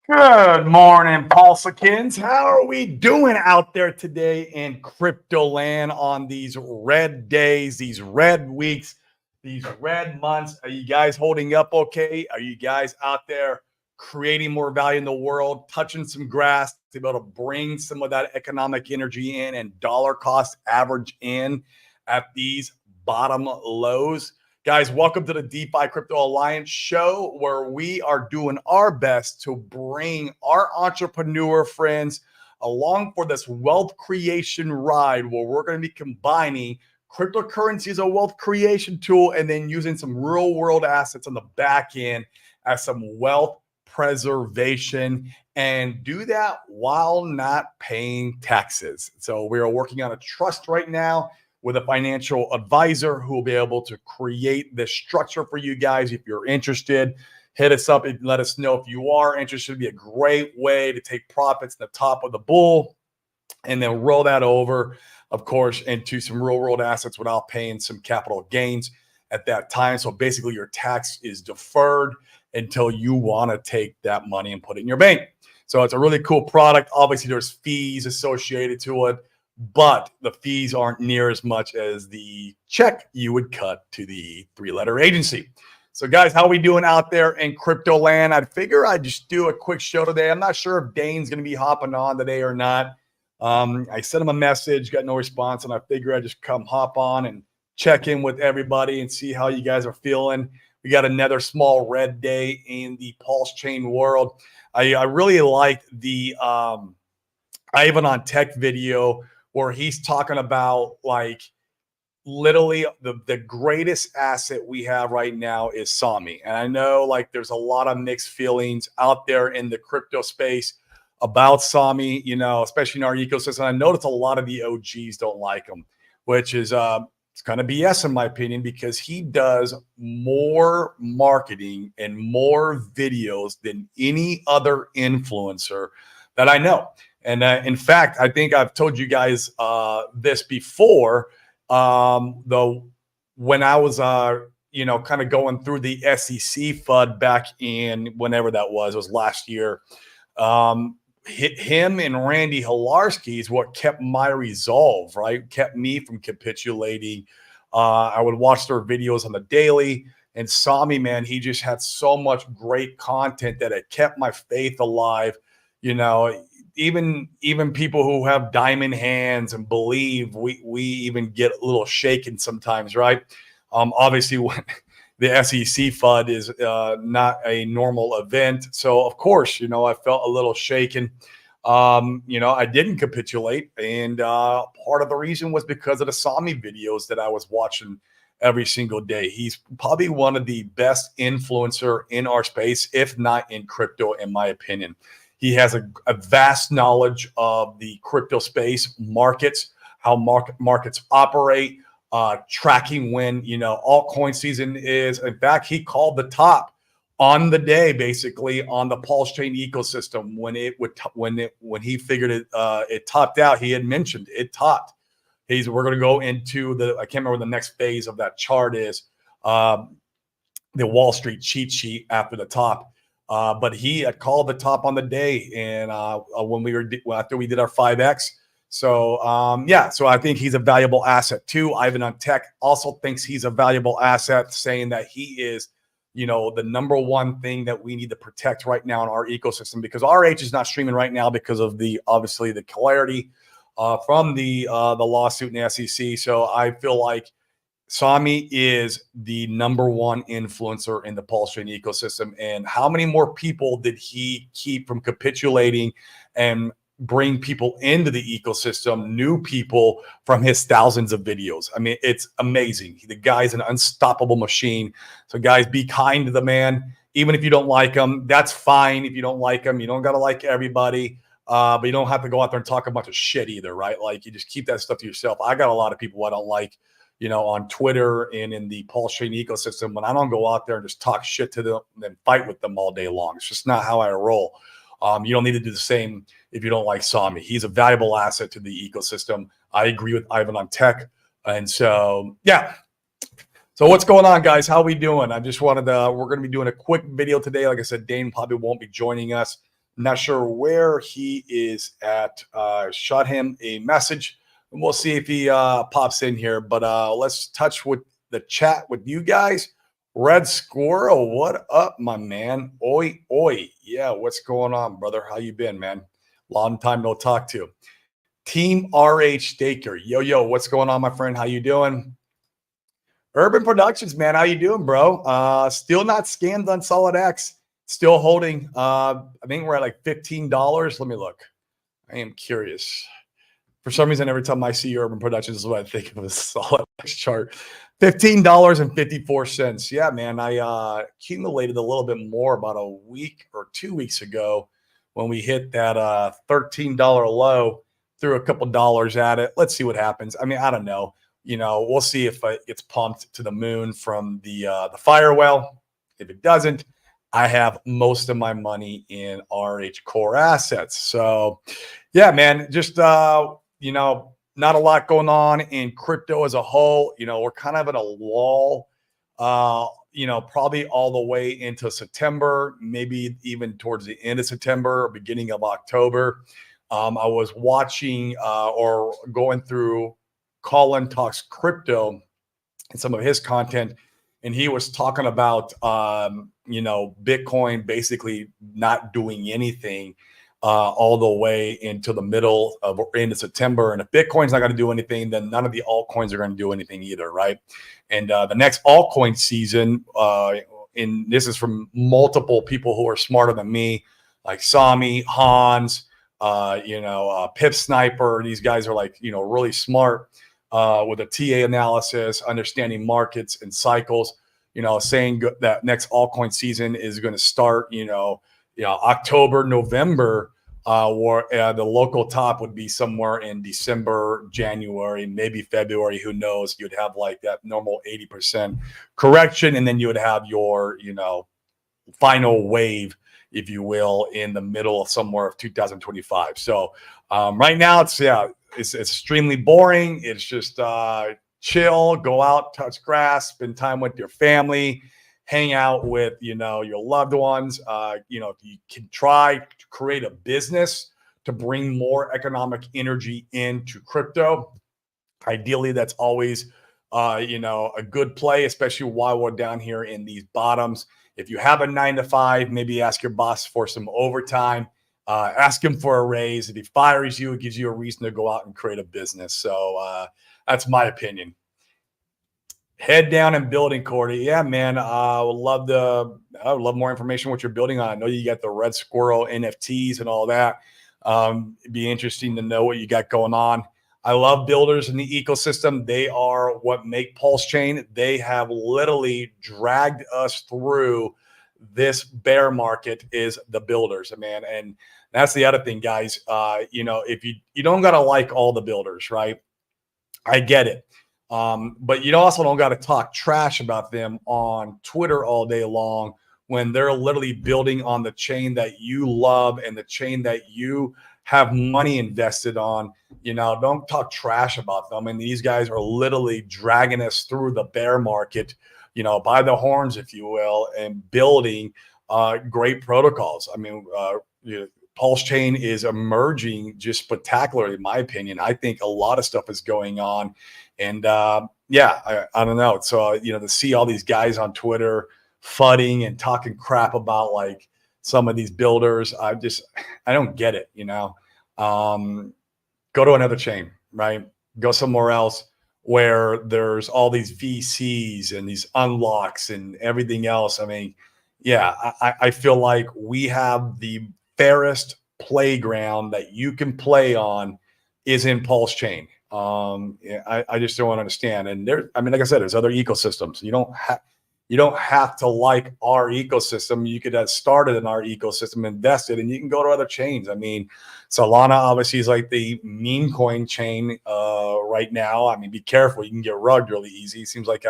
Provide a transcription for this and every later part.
Good morning, Pulsicans. How are we doing out there today in crypto land on these red days, these red weeks, these red months? Are you guys holding up okay? Are you guys out there creating more value in the world, touching some grass to be able to bring some of that economic energy in and dollar cost average in at these bottom lows? Guys, welcome to the DeFi Crypto Alliance show, where we are doing our best to bring our entrepreneur friends along for this wealth creation ride, where we're going to be combining cryptocurrency as a wealth creation tool and then using some real world assets on the back end as some wealth preservation, and do that while not paying taxes. So we are working on a trust right now with a financial advisor who will be able to create this structure for you guys. If you're interested, hit us up and let us know if you are interested. It'd be a great way to take profits at the top of the bull and then roll that over, of course, into some real world assets without paying some capital gains at that time. So basically your tax is deferred until you want to take that money and put it in your bank. So it's a really cool product. Obviously there's fees associated to it, but the fees aren't near as much as the check you would cut to the three-letter agency. So guys, how are we doing out there in crypto land? I figure I'd just do a quick show today. I'm not sure if Dane's going to be hopping on today or not. I sent him a message, got no response, and I figure I'd just come hop on and check in with everybody and see how you guys are feeling. We got another small red day in the PulseChain world. I really liked the Ivan on Tech video where he's talking about like literally the greatest asset we have right now is Sommi. And I know like there's a lot of mixed feelings out there in the crypto space about Sommi, you know, especially in our ecosystem. I notice a lot of the OGs don't like him, which is it's kind of BS in my opinion, because he does more marketing and more videos than any other influencer that I know. And in fact, I think I've told you guys this before, though, when I was, kind of going through the SEC FUD back in whenever that was, it was last year. Him and Randy Hilarski is what kept my resolve, right? Kept me from capitulating. I would watch their videos on the daily, and Sommi, man, he just had so much great content that it kept my faith alive. You know, even people who have diamond hands and believe, we even get a little shaken sometimes, right? Obviously, when the SEC FUD is not a normal event, so of course, you know, I felt a little shaken. I didn't capitulate, and part of the reason was because of the Sommi videos that I was watching every single day. He's probably one of the best influencer in our space, if not in crypto, in my opinion. He has a vast knowledge of the crypto space, markets, how markets operate, tracking when, altcoin season is. In fact, he called the top on the day, basically, on the PulseChain ecosystem when he figured it topped out. He had mentioned it topped. We're going to go into I can't remember what the next phase of that chart is, the Wall Street cheat sheet after the top. But he had called the top on the day, and after we did our 5x. So so I think he's a valuable asset too. Ivan on Tech also thinks he's a valuable asset, saying that he is, the number one thing that we need to protect right now in our ecosystem, because RH is not streaming right now because of obviously the clarity from the lawsuit in the SEC. So I feel like Sommi is the number one influencer in the PulseChain ecosystem. And how many more people did he keep from capitulating and bring people into the ecosystem, new people from his thousands of videos? I mean, it's amazing. The guy's an unstoppable machine. So guys, be kind to the man. Even if you don't like him, that's fine. If you don't like him, you don't got to like everybody. But you don't have to go out there and talk a bunch of shit either, right? Like, you just keep that stuff to yourself. I got a lot of people I don't like, on Twitter and in the PulseChain ecosystem, when I don't go out there and just talk shit to them and fight with them all day long. It's just not how I roll. You don't need to do the same if you don't like Sommi. He's a valuable asset to the ecosystem. I agree with Ivan on Tech. And so, yeah. So what's going on, guys? How we doing? I just wanted we're going to be doing a quick video today. Like I said, Dane probably won't be joining us. Not sure where he is at. Shot him a message, and we'll see if he pops in here. But let's touch with the chat with you guys. Red Squirrel, what up, my man? Oi, oi. Yeah, what's going on, brother? How you been, man? Long time no talk to. Team RH Staker. Yo, yo, what's going on, my friend? How you doing? Urban Productions, man. How you doing, bro? Still not scammed on Solid X. Still holding. I think we're at like $15. Let me look. I am curious. For some reason, every time I see Urban Productions, is what I think of a Solid X chart. $15.54. Yeah, man. I accumulated a little bit more about a week or 2 weeks ago when we hit that $13 low. Threw a couple dollars at it. Let's see what happens. I mean, I don't know. We'll see if it gets pumped to the moon from the firewall. If it doesn't, I have most of my money in RH core assets. So, yeah, man, just not a lot going on in crypto as a whole. We're kind of in a lull. Probably all the way into September, maybe even towards the end of September or beginning of October. I was watching or going through Colin Talks Crypto and some of his content, and he was talking about Bitcoin basically not doing anything all the way into the middle of end of September. And if Bitcoin's not going to do anything, then none of the altcoins are going to do anything either, right? And the next altcoin season, and this is from multiple people who are smarter than me, like Sommi, Hans, Pip Sniper. These guys are like really smart with a TA analysis, understanding markets and cycles. Saying that next altcoin season is going to start October, November, or the local top would be somewhere in December, January, maybe February. Who knows? You'd have like that normal 80% correction, and then you would have your final wave, if you will, in the middle of somewhere of 2025. So right now it's extremely boring. It's just chill, go out, touch grass, spend time with your family, hang out with your loved ones. If you can try to create a business to bring more economic energy into crypto, ideally that's always a good play, especially while we're down here in these bottoms. If you have a 9 to 5, maybe ask your boss for some overtime. Ask him for a raise. If he fires you, it gives you a reason to go out and create a business. So that's my opinion. Head down and building, Cordy. Yeah, man. I would love more information what you're building on. I know you got the Red Squirrel NFTs and all that. It'd be interesting to know what you got going on. I love builders in the ecosystem. They are what make PulseChain. They have literally dragged us through this bear market is the builders, man. And that's the other thing, guys. If you don't got to like all the builders, right? I get it. But you also don't got to talk trash about them on Twitter all day long when they're literally building on the chain that you love and the chain that you have money invested on. Don't talk trash about them. And these guys are literally dragging us through the bear market, by the horns, if you will, and building great protocols. I mean, PulseChain is emerging just spectacularly, in my opinion. I think a lot of stuff is going on. And I don't know. So, to see all these guys on Twitter fudding and talking crap about like some of these builders, I don't get it. Go to another chain, right? Go somewhere else where there's all these VCs and these unlocks and everything else. I mean, I feel like we have the fairest playground that you can play on is in PulseChain. I just don't understand. And like I said, there's other ecosystems. You don't have to like our ecosystem. You could have started in our ecosystem, invested, and you can go to other chains. I mean, Solana obviously is like the meme coin chain right now. I mean, be careful. You can get rugged really easy. It seems like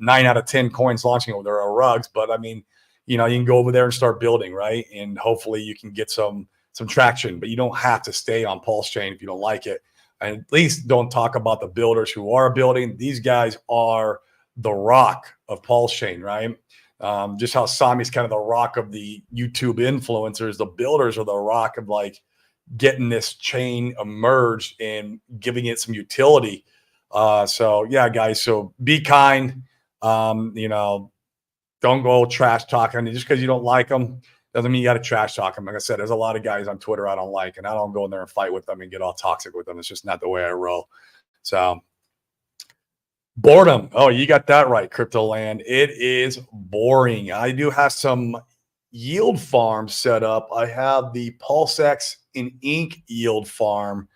9 out of 10 coins launching over there are rugs. But I mean, you can go over there and start building, right? And hopefully you can get some traction. But you don't have to stay on PulseChain if you don't like it. And at least don't talk about the builders who are building. These guys are the rock of PulseChain, right? Just how Sommi's kind of the rock of the YouTube influencers, the builders are the rock of like getting this chain emerged and giving it some utility. So yeah, guys. So be kind. You know, don't go trash talking just because you don't like them. Doesn't mean you got to trash talk them. Like I said, there's a lot of guys on Twitter I don't like, and I don't go in there and fight with them and get all toxic with them. It's just not the way I roll. So boredom. Oh, you got that right, Crypto Land. It is boring. I do have some yield farms set up. I have the PulseX in Ink yield farm.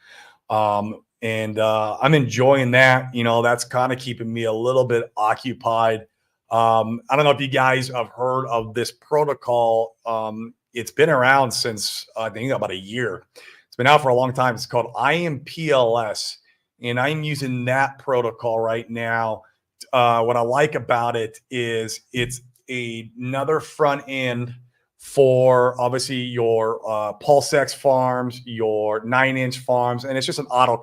And I'm enjoying that. You know, that's kind of keeping me a little bit occupied. I don't know if you guys have heard of this protocol. It's been around since I think about a year. It's been out for a long time. It's called IMPLS, and I'm using that protocol right now. What I like about it is it's another front end for obviously your PulseX farms, your 9-inch farms, and it's just an auto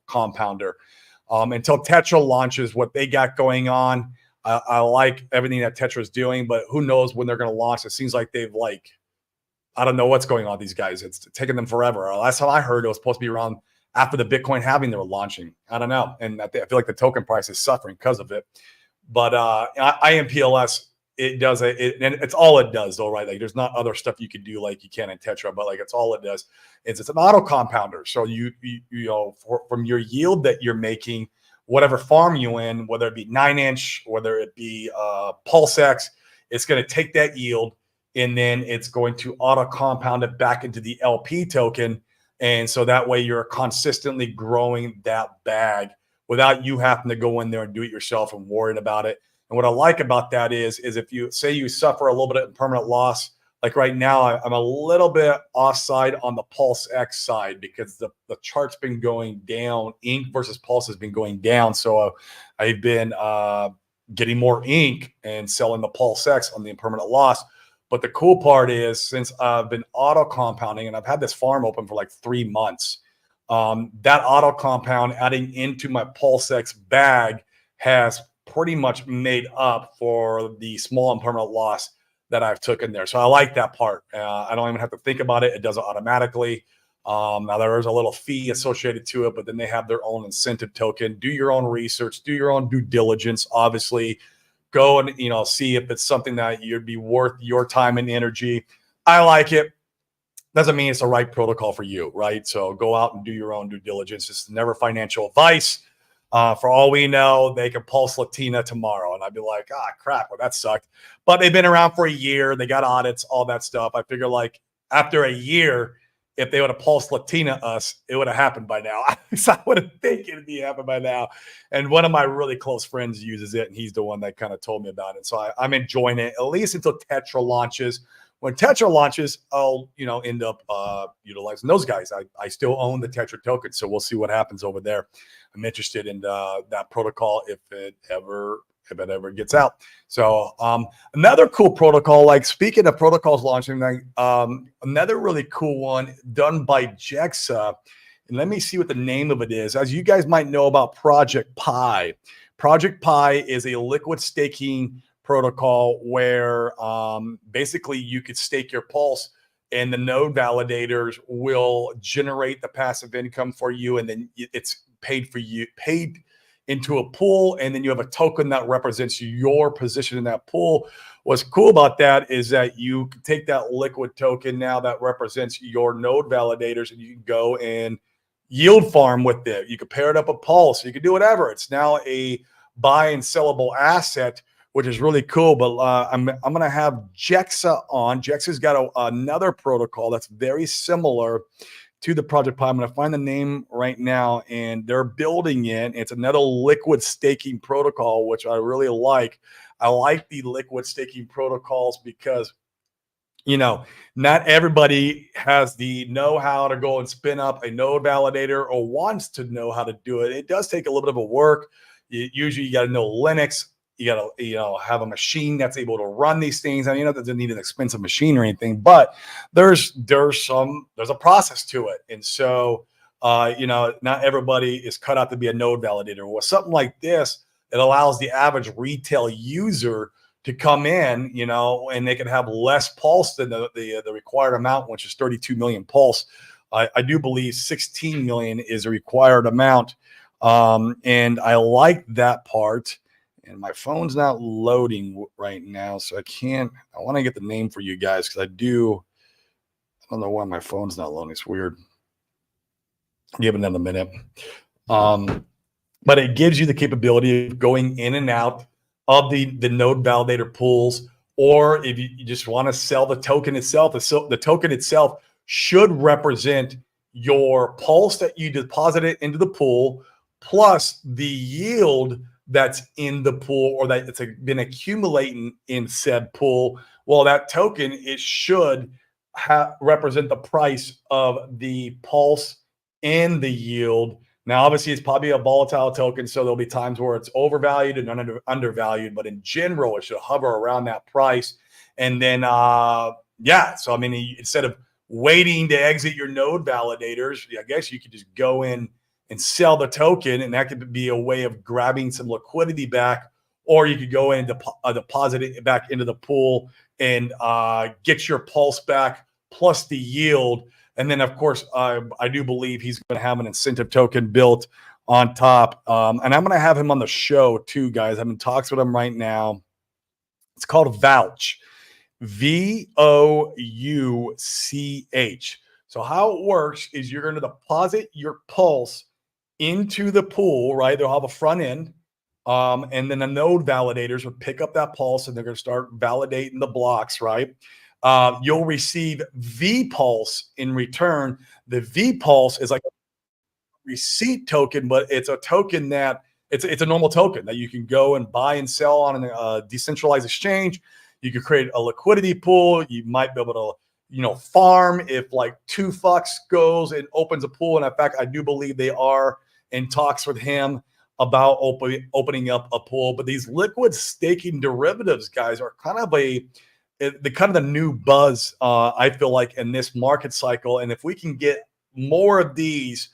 compounder. Until Tetra launches what they got going on, I like everything that Tetra is doing, but who knows when they're going to launch? It seems like they've I don't know what's going on with these guys. It's taking them forever. Last time I heard, it was supposed to be around after the Bitcoin halving they were launching. I don't know, and I feel like the token price is suffering because of it. But IMPLS, it does it, and it's all it does though, right? Like there's not other stuff you can do like you can in Tetra, but like it's all it does. It's an auto compounder. So you know, from your yield that you're making, whatever farm you in, whether it be 9-inch, whether it be PulseX, it's going to take that yield and then it's going to auto compound it back into the LP token. And so that way you're consistently growing that bag without you having to go in there and do it yourself and worrying about it. And what I like about that is if you say you suffer a little bit of permanent loss, like right now, I'm a little bit offside on the PulseX side because the chart's been going down. Ink versus Pulse has been going down. So I've been getting more ink and selling the PulseX on the impermanent loss. But the cool part is since I've been auto compounding and I've had this farm open for like 3 months, that auto compound adding into my PulseX bag has pretty much made up for the small impermanent loss that I've taken there. So I like that part. I don't even have to think about it. It does it automatically. Now there is a little fee associated to it, but then they have their own incentive token. Do your own research, do your own due diligence. Obviously, go and see if it's something that you'd be worth your time and energy. I like it. Doesn't mean it's the right protocol for you, right? So go out and do your own due diligence. It's never financial advice. For all we know, they could pulse Latina tomorrow. And I'd be like, crap, well, that sucked. But they've been around for a year. They got audits, all that stuff. I figure like after a year, if they would have pulsed Latina us, it would have happened by now. So I would have think it'd be happened by now. And one of my really close friends uses it, and he's the one that kind of told me about it. So I'm enjoying it, at least until Tetra launches. When Tetra launches, I'll end up utilizing those guys. I still own the Tetra token, so we'll see what happens over there. I'm interested in that protocol if it ever gets out. So another cool protocol, like speaking of protocols launching, another really cool one done by Jexa. And let me see what the name of it is. As you guys might know about Project Pi. Project Pi is a liquid staking protocol where basically you could stake your pulse and the node validators will generate the passive income for you, and then it's paid into a pool, and then you have a token that represents your position in that pool. What's cool about that is that you can take that liquid token now that represents your node validators, and you can go and yield farm with it. You can pair it up with Pulse. You can do whatever. It's now a buy and sellable asset, which is really cool. But I'm going to have Jexa on. Jexa's got another protocol that's very similar to the Project Pi. I'm going to find the name right now, and they're building it. It's another liquid staking protocol, which I really like. I like the liquid staking protocols because, not everybody has the know-how to go and spin up a node validator or wants to know how to do it. It does take a little bit of a work. Usually you got to know Linux. You got to, have a machine that's able to run these things. And it doesn't need an expensive machine or anything, but there's a process to it. And so, not everybody is cut out to be a node validator. With something like this, it allows the average retail user to come in, and they can have less pulse than the required amount, which is 32 million pulse. I do believe 16 million is a required amount. And I like that part. And my phone's not loading right now, so I want to get the name for you guys because I don't know why my phone's not loading. It's weird. Give it another minute. But it gives you the capability of going in and out of the node validator pools, or if you just want to sell the token itself, the token itself should represent your pulse that you deposited into the pool plus the yield that's in the pool or that it's been accumulating in said pool. Well, that token, it should represent the price of the pulse and the yield. Now, obviously, it's probably a volatile token, so there'll be times where it's overvalued and undervalued, but in general, it should hover around that price. And then, so I mean, instead of waiting to exit your node validators, I guess you could just go in and sell the token, and that could be a way of grabbing some liquidity back, or you could go in and deposit it back into the pool and get your pulse back plus the yield. And then, of course, I do believe he's going to have an incentive token built on top. And I'm going to have him on the show too, guys. I'm in talks with him right now. It's called Vouch. VOUCH. So how it works is you're going to deposit your pulse into the pool, right? They'll have a front end. And then the node validators will pick up that pulse and they're going to start validating the blocks, right? You'll receive V-Pulse in return. The V-Pulse is like a receipt token, but it's a token that it's a normal token that you can go and buy and sell on a decentralized exchange. You could create a liquidity pool. You might be able to, farm if like 2Fucks goes and opens a pool. And in fact, I do believe they are in talks with him about opening up a pool. But these liquid staking derivatives, guys, are kind of the new buzz, I feel like, in this market cycle. And if we can get more of these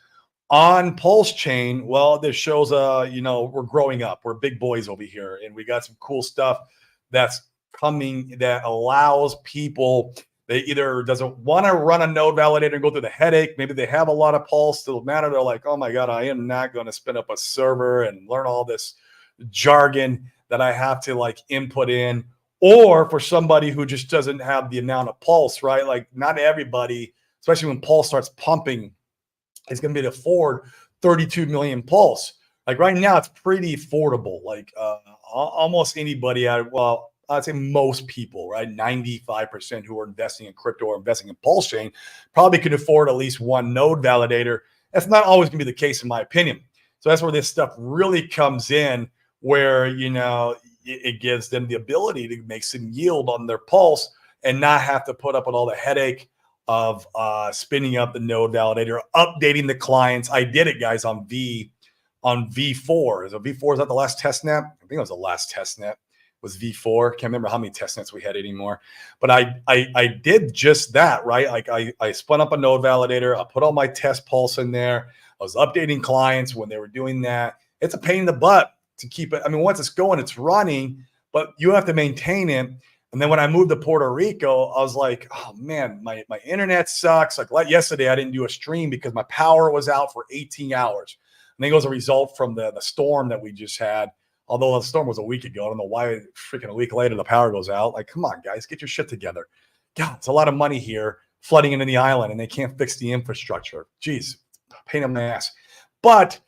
on PulseChain, well, this shows, we're growing up. We're big boys over here. And we got some cool stuff that's coming that allows people, they either doesn't want to run a node validator and go through the headache. Maybe they have a lot of pulse. Doesn't matter. They're like, oh my God, I am not going to spin up a server and learn all this jargon that I have to like input in. Or for somebody who just doesn't have the amount of pulse, right? Like not everybody, especially when pulse starts pumping, is going to be able to afford 32 million pulse. Like right now, it's pretty affordable. Like almost anybody, I'd say most people, right? 95% who are investing in crypto or investing in PulseChain probably could afford at least one node validator. That's not always going to be the case, in my opinion. So that's where this stuff really comes in, where, it gives them the ability to make some yield on their pulse and not have to put up with all the headache of spinning up the node validator, updating the clients. I did it, guys, on V4. So V4, is that the last test net? I think it was the last test net. Was V4. Can't remember how many test nets we had anymore. But I did just that, right? Like I spun up a node validator. I put all my test pulse in there. I was updating clients when they were doing that. It's a pain in the butt to keep it. I mean, once it's going, it's running, but you have to maintain it. And then when I moved to Puerto Rico, I was like, oh man, my internet sucks. Like yesterday, I didn't do a stream because my power was out for 18 hours. I think it was a result from the storm that we just had. Although the storm was a week ago. I don't know why freaking a week later the power goes out. Like, come on, guys, get your shit together. God, it's a lot of money here flooding into the island and they can't fix the infrastructure. Jeez, pain in my ass. But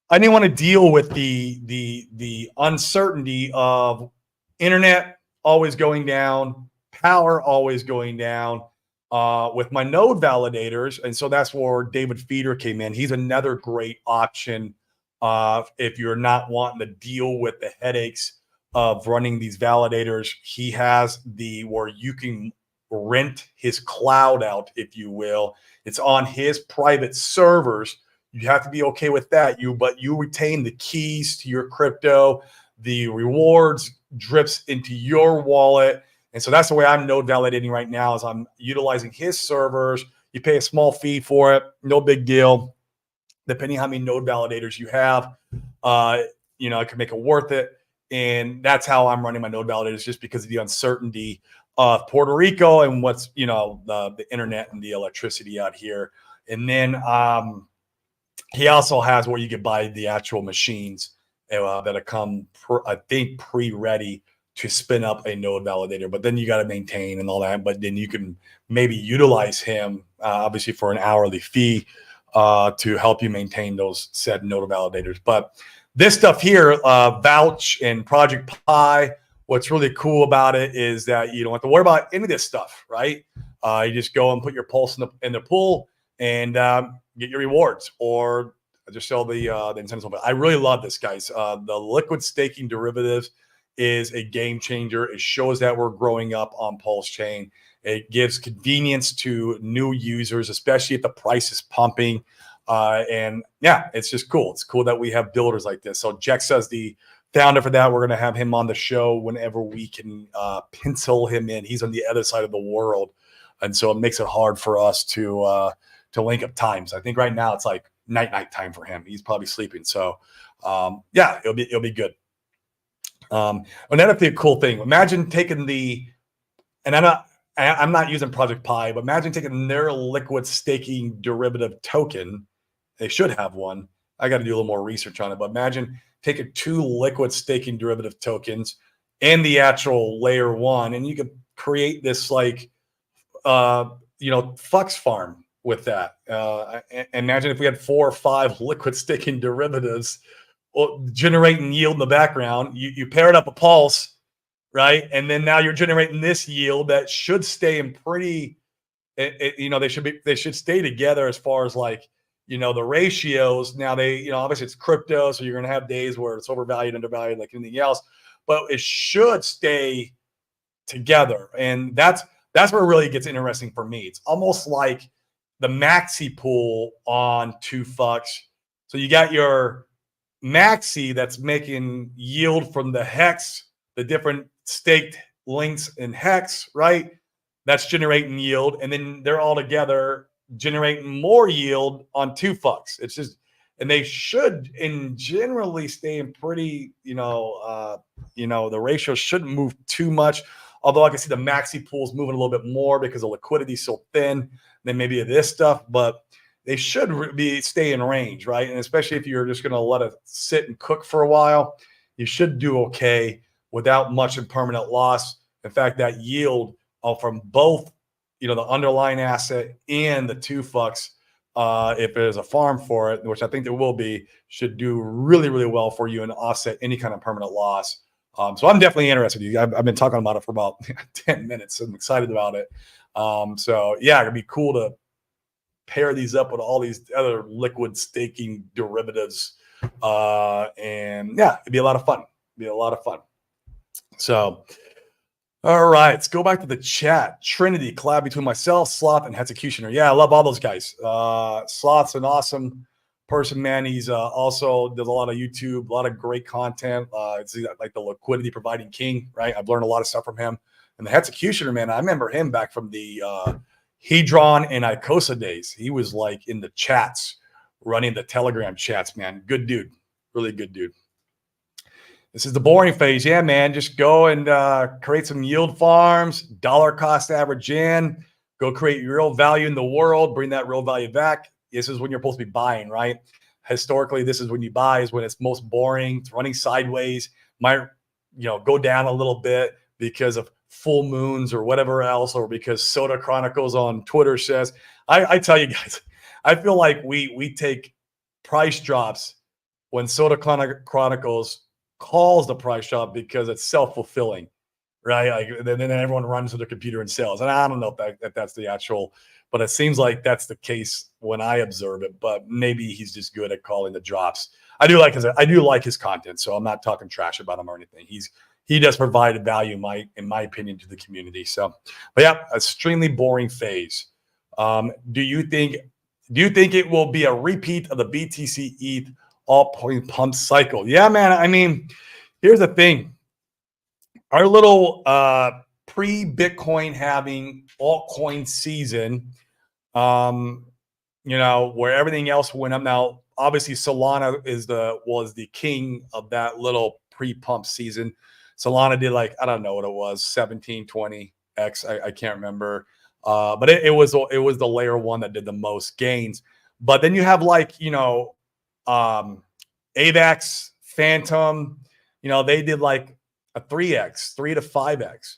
I didn't want to deal with the uncertainty of internet always going down, power always going down with my node validators. And so that's where David Feeder came in. He's another great option if you're not wanting to deal with the headaches of running these validators. He has where you can rent his cloud out, if you will. It's on his private servers. You have to be okay with that. But you retain the keys to your crypto. The rewards drips into your wallet. And so that's the way I'm node validating right now, is I'm utilizing his servers. You pay a small fee for it. No big deal. Depending how many node validators you have, it can make it worth it. And that's how I'm running my node validators, just because of the uncertainty of Puerto Rico and what's, the internet and the electricity out here. And then he also has where you can buy the actual machines that have come, I think, pre-ready to spin up a node validator. But then you got to maintain and all that. But then you can maybe utilize him, obviously, for an hourly fee to help you maintain those said node validators. But this stuff here, Vouch and Project Pi, what's really cool about it is that you don't have to worry about any of this stuff, right? You just go and put your pulse in the pool and get your rewards, or just sell the incentives. I really love this, guys. The liquid staking derivatives is a game changer. It shows that we're growing up on PulseChain. It gives convenience to new users, especially if the price is pumping. And yeah, it's just cool. It's cool that we have builders like this. So Jexa is the founder for that. We're going to have him on the show whenever we can pencil him in. He's on the other side of the world, and so it makes it hard for us to link up times. I think right now it's like night time for him. He's probably sleeping. So yeah, it'll be good. Another thing, cool thing. Imagine taking and I'm not using Project Pi, but imagine taking their liquid staking derivative token. They should have one. I got to do a little more research on it, but imagine taking 2 liquid staking derivative tokens and the actual layer 1, and you could create this Fux farm with that. Imagine if we had 4 or 5 liquid staking derivatives generating yield in the background. You pair it up a Pulse, right? And then now you're generating this yield that should stay in pretty, they should stay together as far as the ratios. Now obviously it's crypto, so you're going to have days where it's overvalued, undervalued, like anything else, but it should stay together. And that's where it really gets interesting for me. It's almost like the maxi pool on 2Fux. So you got your maxi that's making yield from the hex, the different staked links in hex, right? That's generating yield, and then they're all together generating more yield on 2Fux. It's just, and they should generally stay in pretty, the ratio shouldn't move too much. Although I can see the maxi pools moving a little bit more because the liquidity is so thin than maybe this stuff, but they should stay in range, right? And especially if you're just going to let it sit and cook for a while, you should do okay without much in permanent loss. In fact, that yield from both, the underlying asset and the 2Fux, if there's a farm for it, which I think there will be, should do really, really well for you and offset any kind of permanent loss. So I'm definitely interested. I've been talking about it for about 10 minutes. I'm excited about it. So yeah, it'd be cool to pair these up with all these other liquid staking derivatives. And yeah, it'd be a lot of fun. So, all right, let's go back to the chat. Trinity, collab between myself, Sloth, and Hexecutioner. Yeah, I love all those guys. Sloth's an awesome person, man. He's also does a lot of YouTube, a lot of great content. It's like the liquidity providing king, right? I've learned a lot of stuff from him. And the Hexecutioner, man, I remember him back from the Hedron and Icosa days. He was like in the chats, running the Telegram chats, man. Good dude. Really good dude. This is the boring phase. Yeah, man. Just go and create some yield farms, dollar cost average in, go create real value in the world, bring that real value back. This is when you're supposed to be buying, right? Historically, this is when you buy, is when it's most boring. It's running sideways. Might, go down a little bit because of full moons or whatever else, or because Soda Chronicles on Twitter says. I tell you guys, I feel like we take price drops when Soda Chronicles calls the price drop because it's self-fulfilling, right? Like then everyone runs to their computer and sells. And I don't know if that's the actual, but it seems like that's the case when I observe it. But maybe he's just good at calling the drops. I do like his content, so I'm not talking trash about him or anything. He does provide value, in my opinion, to the community. So, but yeah, extremely boring phase. Do you think it will be a repeat of the BTC ETH altcoin pump cycle? Yeah, man. I mean, here's the thing. Our little pre-Bitcoin having altcoin season, where everything else went up. Now, obviously, Solana was the king of that little pre-pump season. Solana did like, I don't know what it was, 17, 20x. I can't remember. But it was the layer one that did the most gains. But then you have like, AVAX, Phantom, they did like a 3x, 3 to 5x.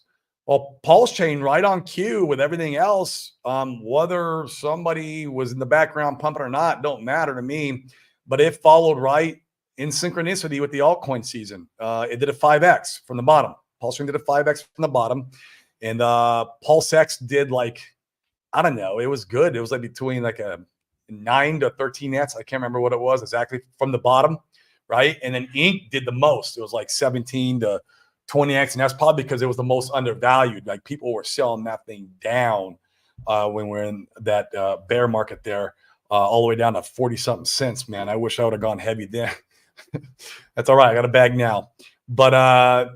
Well, PulseChain right on cue with everything else. Whether somebody was in the background pumping or not, don't matter to me. But it followed right in synchronicity with the altcoin season. It did a 5x from the bottom. PulseChain did a 5x from the bottom. And PulseX did like, I don't know, it was good. It was like between like a 9 to 13x. I can't remember what it was exactly from the bottom, right? And then Ink did the most. It was like 17 to 20x, and that's probably because it was the most undervalued. Like people were selling that thing down when we're in that bear market there, all the way down to 40-something cents, man. I wish I would have gone heavy then. That's all right. I got a bag now. But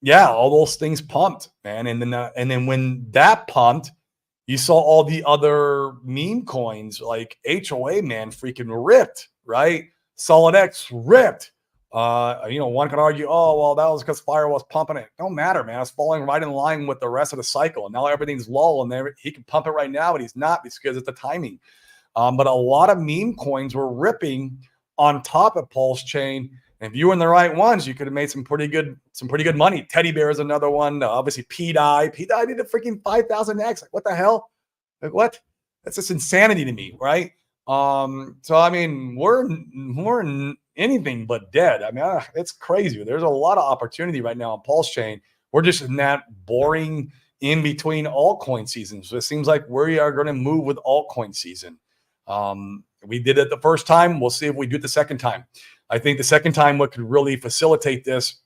yeah, all those things pumped, man. And then when that pumped, you saw all the other meme coins like HOA, man, freaking ripped, right? Solid X ripped. One could argue, oh, well, that was because Fire was pumping it. Don't matter, man. It's falling right in line with the rest of the cycle. And now everything's low, and he can pump it right now, but he's not because it's the timing. But a lot of meme coins were ripping on top of PulseChain. And if you were in the right ones, you could have made some pretty good money. Teddy Bear is another one. Obviously, PDI did a freaking 5,000x. Like, what the hell? Like, what? That's just insanity to me, right? So I mean, we're anything but dead. I mean, it's crazy. There's a lot of opportunity right now on PulseChain. We're just in that boring in between altcoin seasons. So it seems like we are going to move with altcoin season. We did it the first time. We'll see if we do it the second time. I think the second time, what could really facilitate this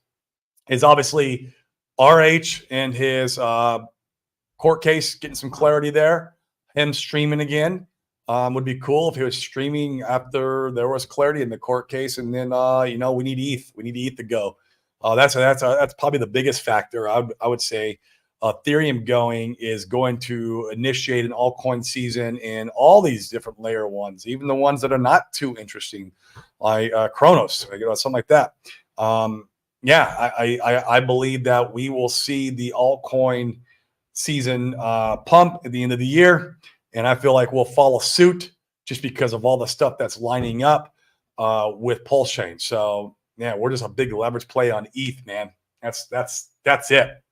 is obviously RH and his court case, getting some clarity there. Him streaming again would be cool if he was streaming after there was clarity in the court case. And then, we need ETH. We need ETH to go. That's probably the biggest factor. I would say Ethereum is going to initiate an altcoin season in all these different layer ones, even the ones that are not too interesting, like Kronos, something like that. I believe that we will see the altcoin season pump at the end of the year. And I feel like we'll follow suit just because of all the stuff that's lining up with PulseChain. So yeah, we're just a big leverage play on ETH, man. That's it.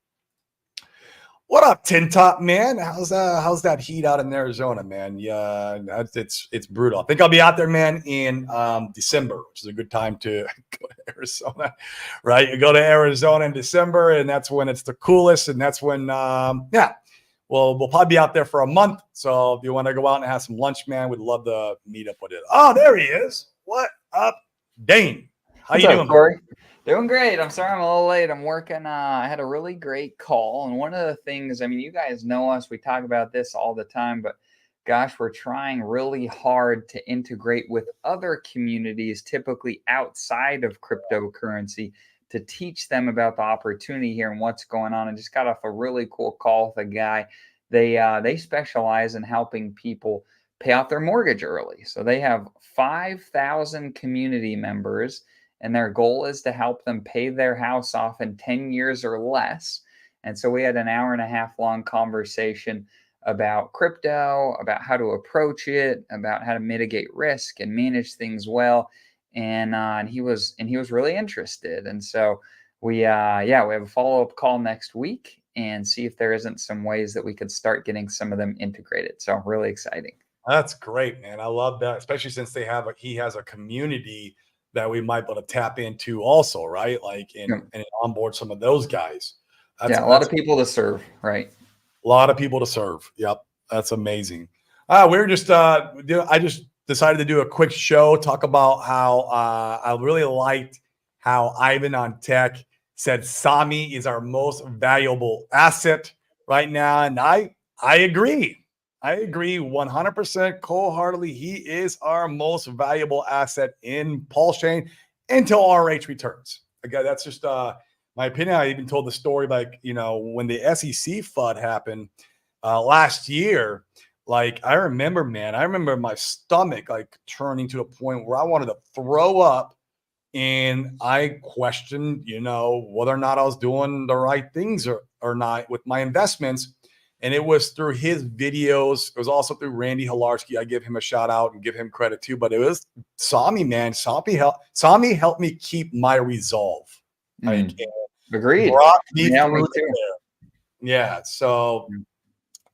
What up, Tin Top, man? How's that heat out in Arizona, man? Yeah, it's brutal. I think I'll be out there, man, in December, which is a good time to go to Arizona, right? You go to Arizona in December, and that's when it's the coolest, and that's when, we'll probably be out there for a month. So if you want to go out and have some lunch, man, we'd love to meet up with it. Oh, there he is. What up, Dane? How you doing, Corey? Doing great. I'm sorry I'm a little late. I'm working. I had a really great call. And one of the things, I mean, you guys know us. We talk about this all the time, but gosh, we're trying really hard to integrate with other communities, typically outside of cryptocurrency, to teach them about the opportunity here and what's going on. And just got off a really cool call with a guy. They specialize in helping people pay off their mortgage early. So they have 5,000 community members, and their goal is to help them pay their house off in 10 years or less. And so we had an hour and a half long conversation about crypto, about how to approach it, about how to mitigate risk and manage things well. And he was really interested. And so we have a follow-up call next week and see if there isn't some ways that we could start getting some of them integrated. So really exciting. That's great, man. I love that, especially since he has a community that we might be able to tap into also, right? Like and onboard some of those guys. A lot of people to serve, right? A lot of people to serve. Yep. That's amazing. We're just I just decided to do a quick show, talk about how I really liked how Ivan on Tech said Sommi is our most valuable asset right now. And I agree. I agree 100% cold-heartedly. He is our most valuable asset in PulseChain until RH returns. Again, that's just my opinion. I even told the story, like, when the SEC FUD happened last year, like I remember my stomach like turning to a point where I wanted to throw up And I questioned, whether or not I was doing the right things or not with my investments. And it was through his videos. It was also through Randy Hilarski. I give him a shout out and give him credit too. But it was Sommi, man. Sommi helped me keep my resolve. Like, Agreed. brought me Yeah, through me too. there. Yeah. So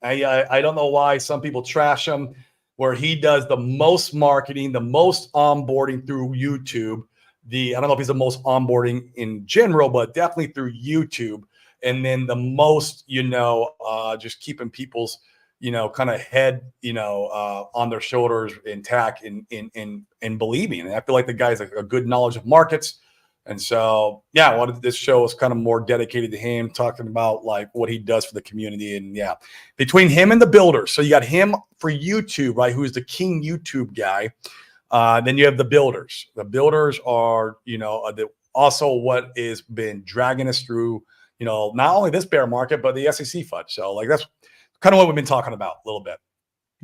I don't know why some people trash him, where he does the most marketing, the most onboarding through YouTube. I don't know if he's the most onboarding in general, but definitely through YouTube. And then the most, just keeping people's, kind of head, on their shoulders intact in believing. And I feel like the guy's a good knowledge of markets. And so, yeah, this show is kind of more dedicated to him, talking about like what he does for the community. And yeah, between him and the builders. So you got him for YouTube, right? Who's the king YouTube guy. Then you have the builders. The builders are, also what has been dragging us through, not only this bear market, but the SEC FUD. So like, that's kind of what we've been talking about a little bit.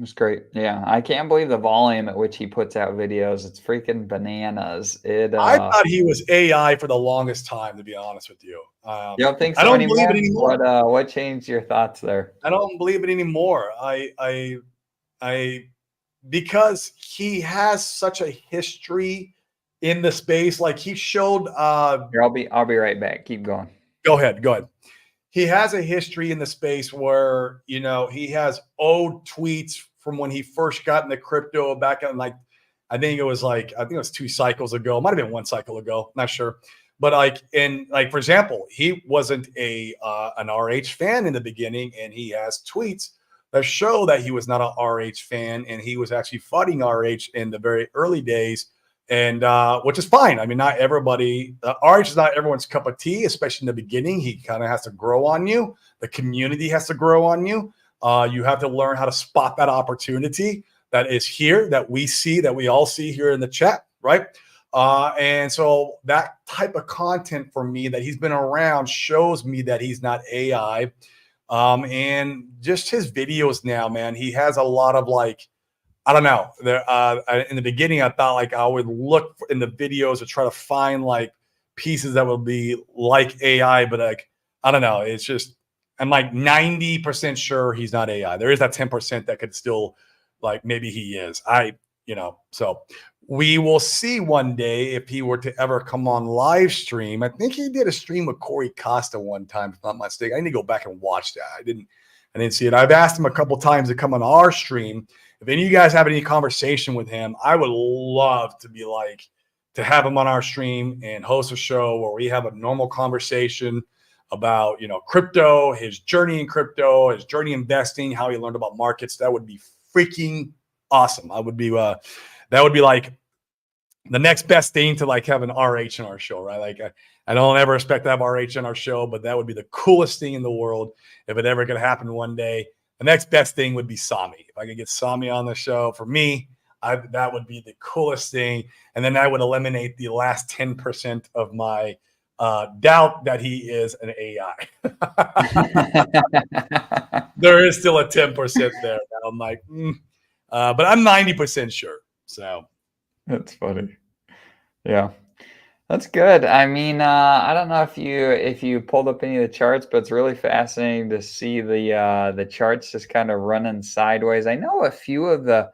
It's great. Yeah, I can't believe the volume at which he puts out videos. It's freaking bananas. I thought he was AI for the longest time, to be honest with you. You don't think I so don't believe anymore? it anymore. What changed your thoughts there? I don't believe it anymore. I because he has such a history in the space. Like he showed. Here, I'll be right back. Keep going. Go ahead. He has a history in the space where he has old tweets from when he first got into crypto back in I think it was 2 cycles ago. It might have been 1 cycle ago. Not sure. But for example, he wasn't an RH fan in the beginning, and he has tweets that show that he was not an RH fan, and he was actually fighting RH in the very early days, and which is fine. I mean, not everybody. RH is not everyone's cup of tea, especially in the beginning. He kind of has to grow on you. The community has to grow on you. You have to learn how to spot that opportunity that is here, that we see, that we all see here in the chat, right? And so that type of content for me that he's been around shows me that he's not AI. And just his videos now, man, he has a lot of I don't know. There, in the beginning, I thought I would look in the videos to try to find pieces that would be like AI, but I don't know. It's just I'm 90% sure he's not AI. There is that 10% that could still maybe he is. So we will see one day if he were to ever come on live stream. I think he did a stream with Corey Costa one time, if I'm not mistaken. I need to go back and watch that. I didn't see it. I've asked him a couple times to come on our stream. If any of you guys have any conversation with him, I would love to be to have him on our stream and host a show where we have a normal conversation about, crypto, his journey in crypto, his journey investing, how he learned about markets. That would be freaking awesome. That would be the next best thing to have an RH in our show, right? I don't ever expect to have RH in our show, but that would be the coolest thing in the world if it ever could happen one day. The next best thing would be Sommi. If I could get Sommi on the show, for me, that would be the coolest thing. And then I would eliminate the last 10% of my doubt that he is an AI. There is still a 10% there. I'm but I'm 90% sure. So that's funny. Yeah. That's good. I mean, I don't know if you pulled up any of the charts, but it's really fascinating to see the charts just kind of running sideways. I know a few of the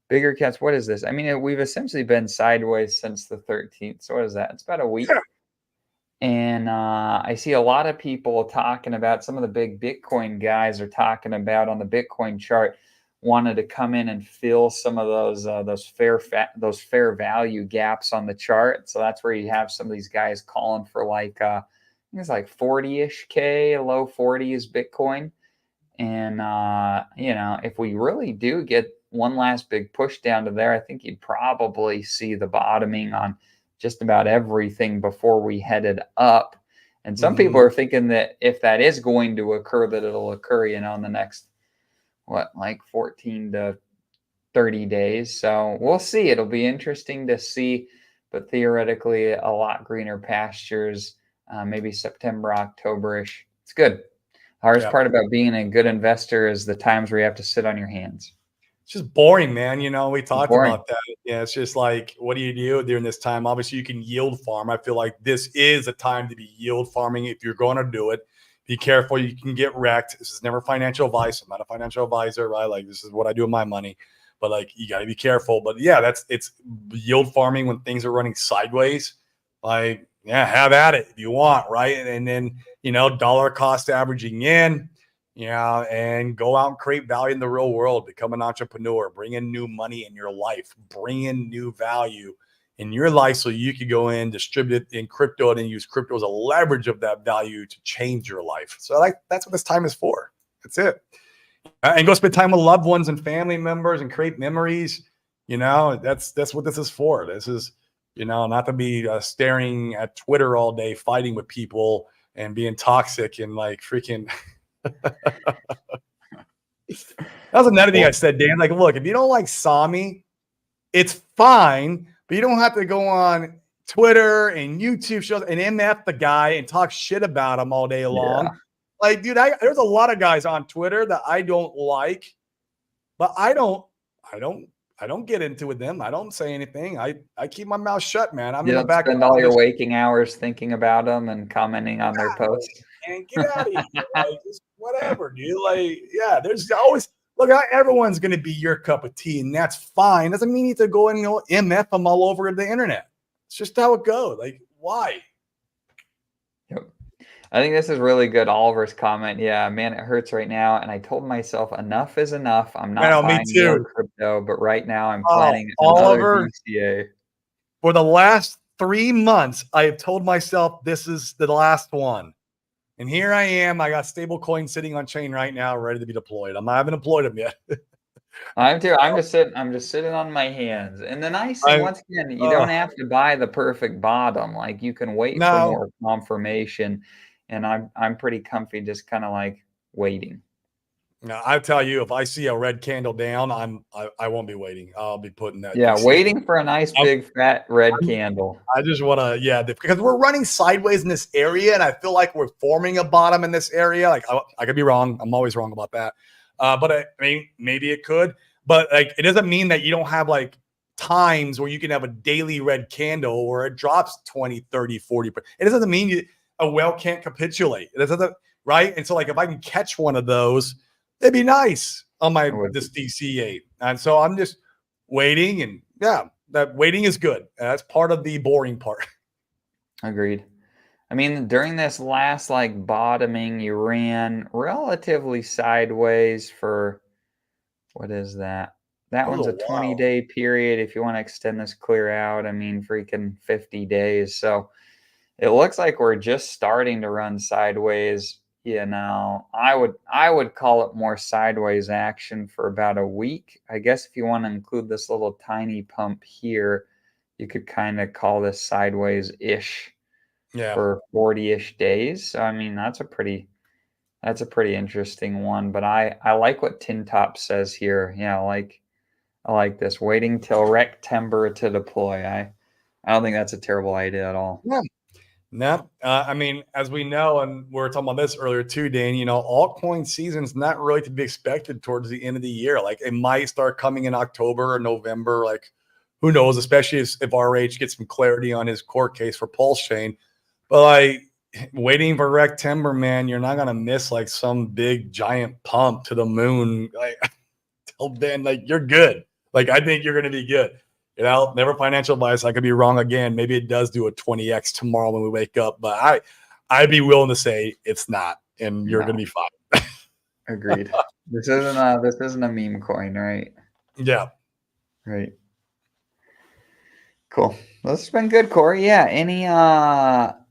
bigger cats. What is this? I mean, we've essentially been sideways since the 13th. So what is that? It's about a week. And I see a lot of people talking about, some of the big Bitcoin guys are talking about on the Bitcoin chart, wanted to come in and fill some of those fair value gaps on the chart. So that's where you have some of these guys calling for I think it's 40-ish K, low 40s Bitcoin. And if we really do get one last big push down to there, I think you'd probably see the bottoming on just about everything before we headed up. And some people are thinking that if that is going to occur, that it'll occur, in the next 14 to 30 days. So we'll see. It'll be interesting to see, but theoretically a lot greener pastures, maybe September, October-ish. It's good. Hardest part about being a good investor is the times where you have to sit on your hands. just boring, man. We It's talked boring. about that. Yeah, it's just like, what do you do during this time? Obviously, you can yield farm. I feel like this is a time to be yield farming if you're going to do it. Be careful. You can get wrecked. This is never financial advice. I'm not a financial advisor, right? Like, this is what I do with my money. But like, you got to be careful. But yeah, it's yield farming when things are running sideways. Like, yeah, have at it if you want, right? And then, dollar cost averaging in, and go out and create value in the real world, become an entrepreneur, bring in new money in your life, bring in new value in your life so you can go in, distribute it in crypto, and then use crypto as a leverage of that value to change your life. So that's what this time is for. That's it. And go spend time with loved ones and family members and create memories. That's what this is for. This is, not to be staring at Twitter all day, fighting with people and being toxic and like freaking. That was another thing I said, Dan. Like, look, if you don't like Sommi, it's fine, but you don't have to go on Twitter and YouTube shows and MF the guy and talk shit about him all day long. Yeah. Like, dude, there's a lot of guys on Twitter that I don't like, but I don't get into with them. I don't say anything. I keep my mouth shut, man. I'm You in the don't back. spend all your waking hours thinking about them and commenting on their posts. And get out of here. Like, just whatever, dude. Like, yeah, there's always look, everyone's gonna be your cup of tea, and that's fine. Doesn't mean you need to go and MF them all over the internet. It's just how it goes. Like, why? Yep. I think this is really good. Oliver's comment. Yeah, man, it hurts right now. And I told myself enough is enough. I'm not Me buying too. more crypto, but right now I'm Oh, planning another Oliver, DCA. for the last 3 months, I have told myself this is the last one. And here I am. I got stable coin sitting on chain right now, ready to be deployed. I haven't deployed them yet. I'm too. I'm just sitting on my hands. And the nice thing, once again, you don't have to buy the perfect bottom. Like you can wait for No. more confirmation. And I'm pretty comfy just kind of like waiting. Now, I tell you, if I see a red candle down, I won't be waiting. I'll be putting that. Yeah, DC. waiting for a nice big fat red candle. I just want to, because we're running sideways in this area, and I feel like we're forming a bottom in this area. Like I could be wrong. I'm always wrong about that. But I mean, maybe it could. But like, it doesn't mean that you don't have like times where you can have a daily red candle where it drops 20, 30, 40. It doesn't mean a whale can't capitulate. It doesn't, right? And so like, if I can catch one of those, it'd be nice on this DC8. And so I'm just waiting, and yeah, that waiting is good. That's part of the boring part. Agreed. I mean, during this last like bottoming, you ran relatively sideways for what is that? That one's a 20-day period. If you want to extend this clear out, I mean, freaking 50 days. So it looks like we're just starting to run sideways. I would call it more sideways action for about a week. I guess if you want to include this little tiny pump here, you could kind of call this sideways-ish for 40-ish days. So I mean, that's a pretty interesting one. But I like what Tin Top says here. Yeah, I like this. Waiting till Rectember to deploy. I don't think that's a terrible idea at all. Yeah. No, I mean, as we know, and we were talking about this earlier too, Dan, altcoin season's not really to be expected towards the end of the year. Like it might start coming in October or November. Like who knows, especially if RH gets some clarity on his court case for PulseChain. But like waiting for Rectember, man, you're not going to miss like some big giant pump to the moon. Like till then, like you're good. Like I think you're going to be good. Never financial advice. I could be wrong again. Maybe it does do a 20x tomorrow when we wake up, but I'd be willing to say it's not, and you're going to be fine. Agreed. This isn't a meme coin, right? Yeah. Right. Cool. Well, this has been good, Corey. Yeah.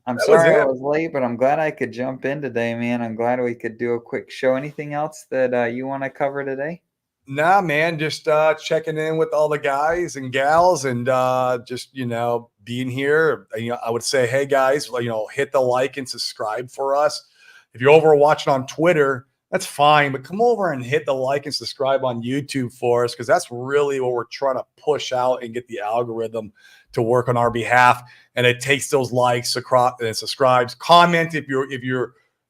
I'm sorry I was late, but I'm glad I could jump in today, man. I'm glad we could do a quick show. Anything else that you want to cover today? Nah, man, just checking in with all the guys and gals, and just being here. I would say, hey guys, hit the like and subscribe for us. If you're over watching on Twitter, that's fine, but come over and hit the like and subscribe on YouTube for us, because that's really what we're trying to push out and get the algorithm to work on our behalf. And it takes those likes and subscribes. Comment if you're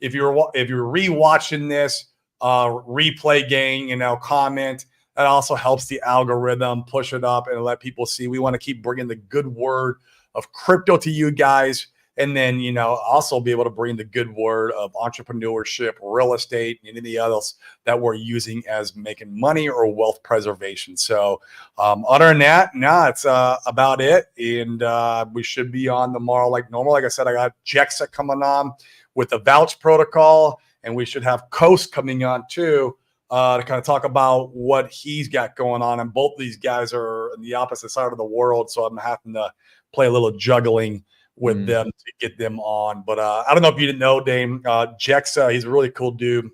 rewatching this replay gang, comment. That also helps the algorithm push it up and let people see. We want to keep bringing the good word of crypto to you guys. And then, also be able to bring the good word of entrepreneurship, real estate, and anything else that we're using as making money or wealth preservation. So other than that, it's about it. And we should be on tomorrow like normal. Like I said, I got Jexa coming on with the vouch protocol, and we should have Coast coming on too to kind of talk about what he's got going on. And both these guys are on the opposite side of the world, so I'm having to play a little juggling with them to get them on. But I don't know if you didn't know, Dame, Jexa, he's a really cool dude.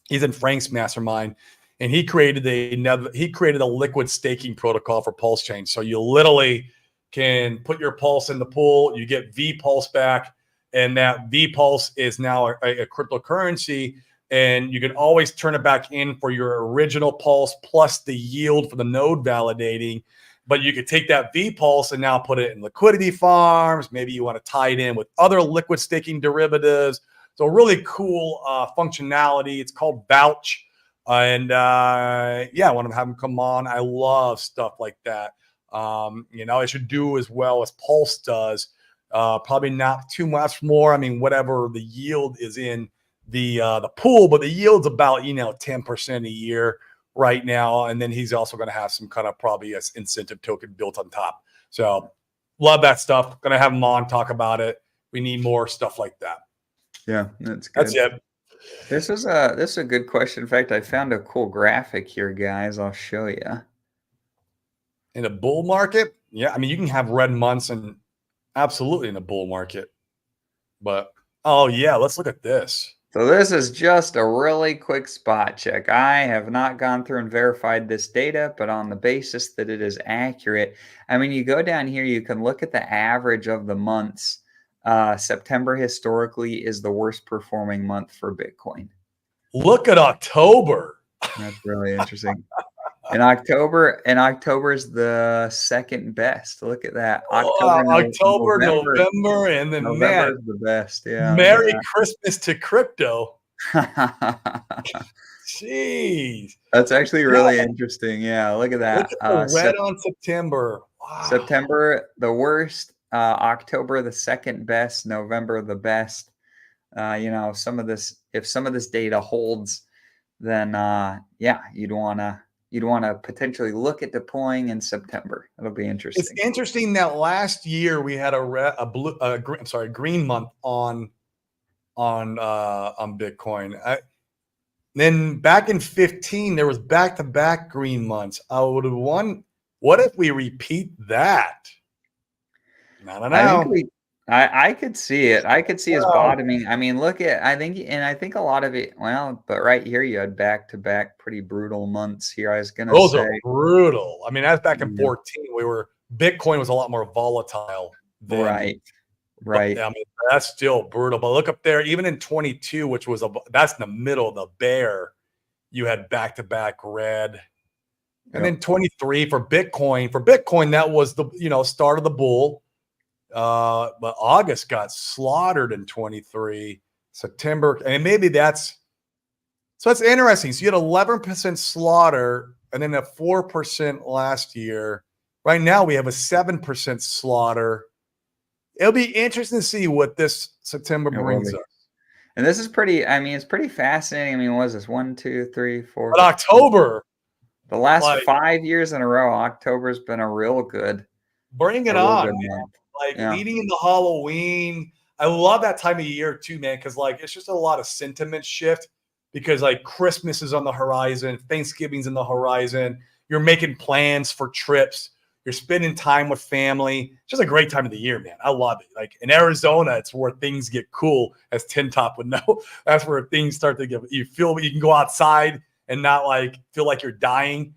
He's in Frank's mastermind, and he created a liquid staking protocol for PulseChain. So you literally can put your pulse in the pool, you get V Pulse back, and that V Pulse is now a cryptocurrency, and you can always turn it back in for your original pulse plus the yield for the node validating. But you could take that V Pulse and now put it in liquidity farms. Maybe you want to tie it in with other liquid staking derivatives. So really cool functionality. It's called Vouch. I want to have him come on. I love stuff like that. It should do as well as Pulse does. Probably not too much more. I mean, whatever the yield is in the pool, but the yield's about 10% a year right now, and then he's also going to have some kind of probably an incentive token built on top. So love that stuff. Going to have him on, talk about it. We need more stuff like that. Yeah, that's good. That's it. This is a good question. In fact, I found a cool graphic here, guys. I'll show you. In a bull market, yeah, I mean you can have red months and absolutely in a bull market. But let's look at this. So this is just a really quick spot check. I have not gone through and verified this data, but on the basis that it is accurate, I mean, you go down here, you can look at the average of the months. September historically is the worst performing month for Bitcoin. Look at October. That's really interesting. And October is the second best. Look at that. November, and then November is the best. Yeah. Merry Christmas to crypto. Jeez. That's actually really interesting. Yeah, look at that. Look at the red on September. Wow. September, the worst. October, the second best. November, the best. If some of this data holds, then you'd want to potentially look at deploying in September. That'll be interesting. It's interesting that last year we had a green month on Bitcoin. Then back in 2015 there was back-to-back green months. I would have won. What if we repeat that? I don't know. I could see it. I could see us bottoming. I mean, I think a lot of it, but right here you had back-to-back pretty brutal months here. I was going to say. Those are brutal. I mean, that's back in 2014. Bitcoin was a lot more volatile then. Right. I mean, that's still brutal. But look up there, even in 22, which was that's in the middle of the bear, you had back-to-back red. And then 23 for Bitcoin, that was the start of the bull. But August got slaughtered in 23, September, and maybe that's interesting. So you had 11% slaughter and then a 4% last year. Right now we have a 7% slaughter. It'll be interesting to see what this September brings us. And this is it's pretty fascinating. I mean, what is this? 1, 2, 3, 4. But October. The last 5 years in a row, October's been a real good. Bring it on. Leading into Halloween. I love that time of year too, man, because it's just a lot of sentiment shift because Christmas is on the horizon, Thanksgiving's in the horizon. You're making plans for trips. You're spending time with family. It's just a great time of the year, man. I love it. In Arizona, it's where things get cool, as Tin Top would know. That's where things start to you feel you can go outside and not feel like you're dying.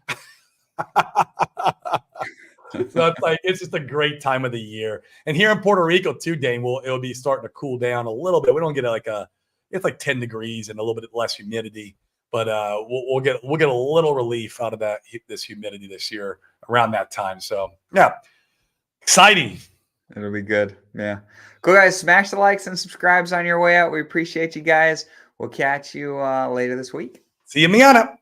So it's just a great time of the year. And here in Puerto Rico too, Dane, it'll be starting to cool down a little bit. We don't get it's 10 degrees and a little bit less humidity, but we'll get a little relief out of this humidity this year around that time. So yeah, exciting. It'll be good. Yeah. Cool, guys. Smash the likes and subscribes on your way out. We appreciate you guys. We'll catch you later this week. See you, Miana.